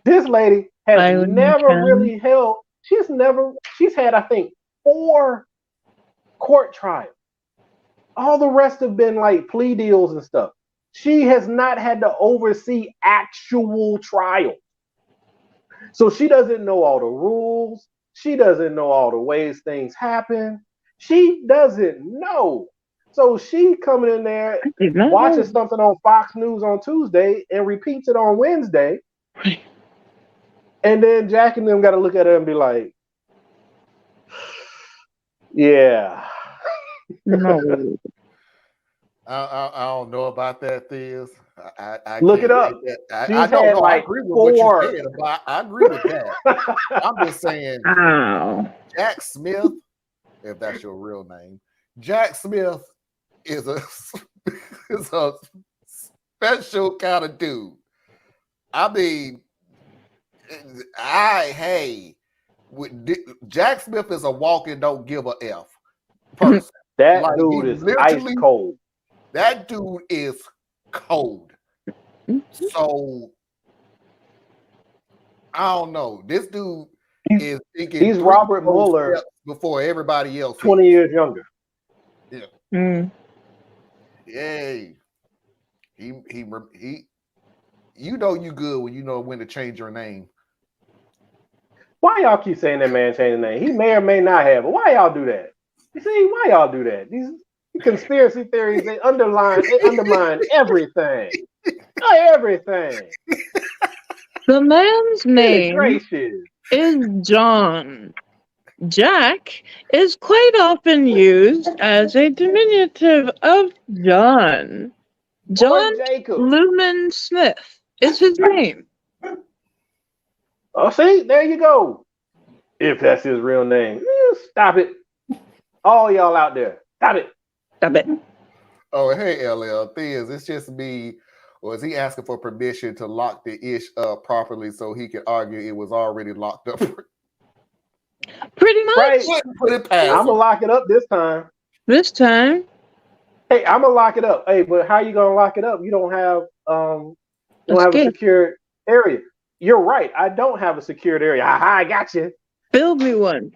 This lady has Island never County. really held. She's had, I think, 4 court trials. All the rest have been like plea deals and stuff. She has not had to oversee actual trials. So she doesn't know all the rules. She doesn't know all the ways things happen. She doesn't know. So she coming in there I did not watching know. something on Fox News on Tuesday and repeats it on Wednesday. And then Jack and them got to look at her and be like, yeah. No. I don't know about that, Thiz. I Look it can't up. take that. I She's don't had know. I like agree with what you 4. said. I agree with that. I'm just saying, Ow. Jack Smith, if that's your real name, Jack Smith is a is a special kind of dude. I mean, Jack Smith is a walking don't give a f person. That Like, he dude is ice literally, cold. that dude is cold. So I don't know. This dude is thinking He's 3 Robert Mueller, steps before everybody else 20 is. years younger. Yeah. Mm. Yay. He you know you good when you know when to change your name. Why y'all keep saying that man changed the name? He may or may not have, but why y'all do that? You see, why y'all do that? These conspiracy theories, they undermine everything. Everything. The man's Goodness name gracious. is John. Jack is quite often used as a diminutive of John. John Or Jacob. Lumen Smith is his name. Oh, see, there you go. If that's his real name. Stop it. All y'all out there. Stop it. Stop it. Oh, hey, LL. Thiz, it's just me. Or is he asking for permission to lock the ish up properly so he can argue it was already locked up? Pretty much. Right. Put it past I'm him. going to lock it up this time. This time. Hey, I'm going to lock it up. Hey, but how you going to lock it up? You don't have a SCIF. secure area. You're right. I don't have a secured area. I got you. Build me one.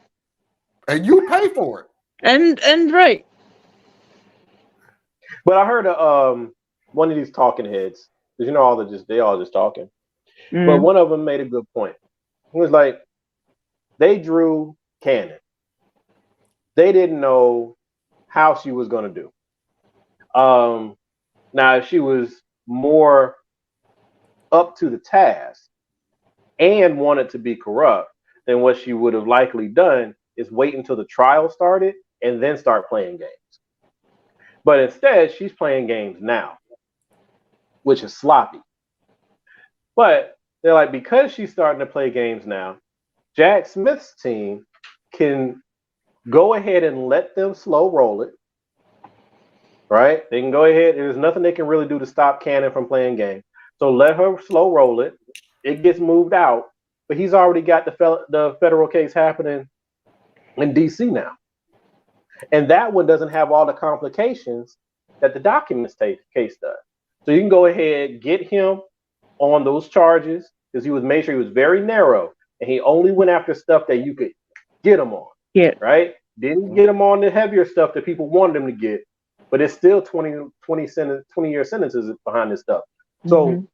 And you pay for it. And right. But I heard one of these talking heads, because you know they all just talking. But one of them made a good point. He was like, they drew Cannon. They didn't know how she was going to do. Now, if she was more up to the task and wanted to be corrupt, then what she would have likely done is wait until the trial started and then start playing games. But instead, she's playing games now, which is sloppy. But they're like, because she's starting to play games now, Jack Smith's team can go ahead and let them slow roll it. Right? They can go ahead. There's nothing they can really do to stop Cannon from playing games. So let her slow roll it. It gets moved out. But he's already got the federal case happening in D.C. now. And that one doesn't have all the complications that the documents case does. So you can go ahead, get him on those charges, because he was made sure he was very narrow, and he only went after stuff that you could get him on. Yeah. Right? Didn't get him on the heavier stuff that people wanted him to get, but it's still 20-year sentences behind this stuff. So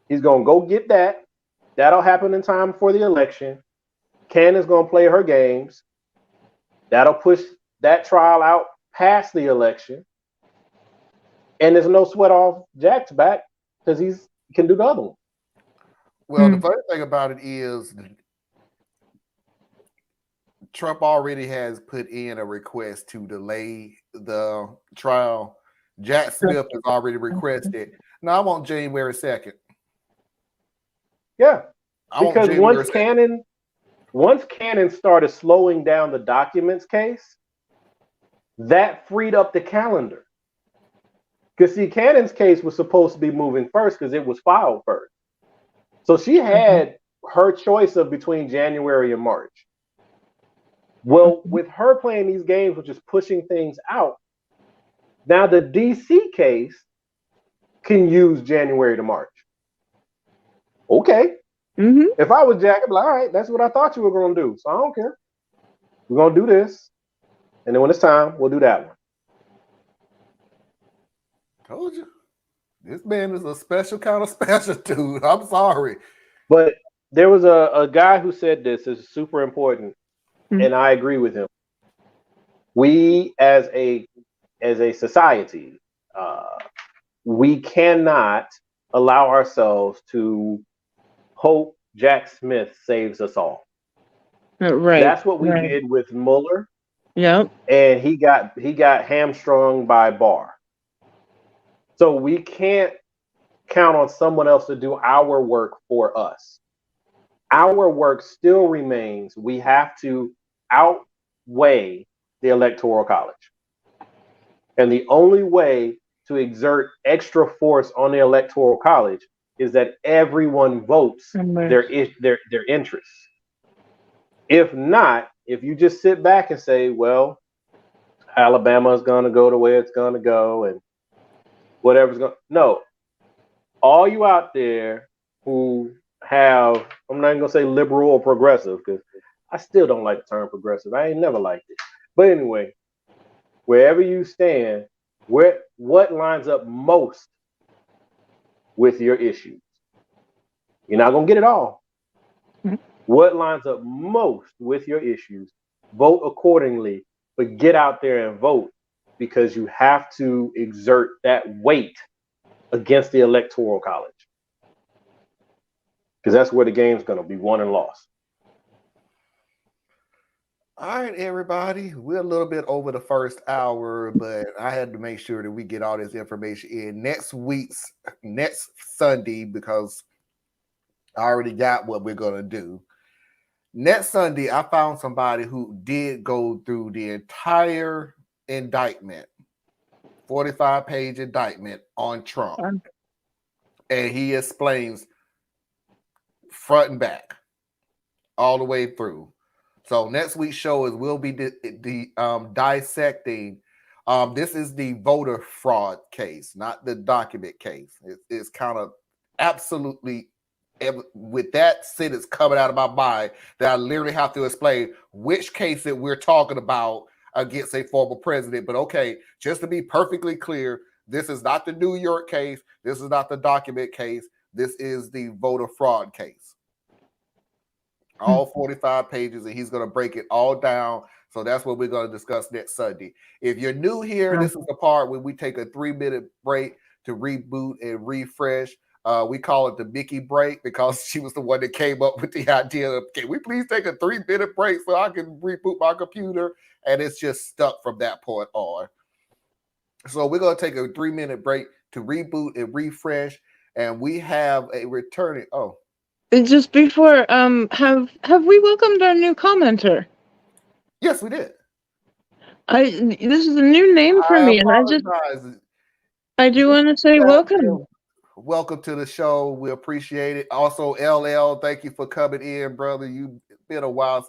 he's going to go get that. That'll happen in time for the election. Cannon's going to play her games. That'll push that trial out past the election. And there's no sweat off Jack's back because he can do the other one. Well, the funny thing about it is Trump already has put in a request to delay the trial. Jack Smith has already requested. No, I want January 2nd. Yeah. Because once Cannon started slowing down the documents case, that freed up the calendar. Because see, Cannon's case was supposed to be moving first because it was filed first. So she had her choice of between January and March. Well, with her playing these games, which is pushing things out, now the DC case can use January to March. Okay. Mm-hmm. If I was Jack, I'd be like, all right, that's what I thought you were going to do. So I don't care. We're going to do this. And then when it's time, we'll do that one. Told you. This man is a special kind of special dude. I'm sorry. But there was a guy who said this is super important, and I agree with him. We as a society, we cannot allow ourselves to hope Jack Smith saves us all. Right. That's what we did with Mueller. Yep. And he got hamstrung by Barr. So we can't count on someone else to do our work for us. Our work still remains. We have to outweigh the Electoral College. And the only way to exert extra force on the Electoral College is that everyone votes their interests. If not, if you just sit back and say, well, Alabama is going to go the way it's going to go and whatever's going to... No. All you out there who have, I'm not even going to say liberal or progressive, because I still don't like the term progressive. I ain't never liked it. But anyway, wherever you stand, what lines up most with your issues? You're not going to get it all. What lines up most with your issues? Vote accordingly, but get out there and vote, because you have to exert that weight against the Electoral College. Because that's where the game's going to be won and lost. All right, everybody. We're a little bit over the first hour, but I had to make sure that we get all this information in next Sunday, because I already got what we're going to do. Next Sunday, I found somebody who did go through the entire indictment, 45-page indictment on Trump. And he explains front and back all the way through. So next week's show is we'll be dissecting. This is the voter fraud case, not the document case. It's kind of absolutely, with that sentence coming out of my mind, that I literally have to explain which case that we're talking about against a former president. But okay, just to be perfectly clear, this is not the New York case. This is not the document case. This is the voter fraud case. All 45 pages, and he's going to break it all down. So that's what we're going to discuss next Sunday. If you're new here, this is the part where we take a 3-minute break to reboot and refresh. We call it the Mickey break, because she was the one that came up with the idea of, can we please take a 3-minute break so I can reboot my computer? And it's just stuck from that point on. So we're going to take a 3-minute break to reboot and refresh. And we have a returning... Just before, have we welcomed our new commenter? Yes, we did. This is a new name for me, and I do want to say welcome. Welcome to the show. We appreciate it. Also, LL, thank you for coming in, brother. You've been a while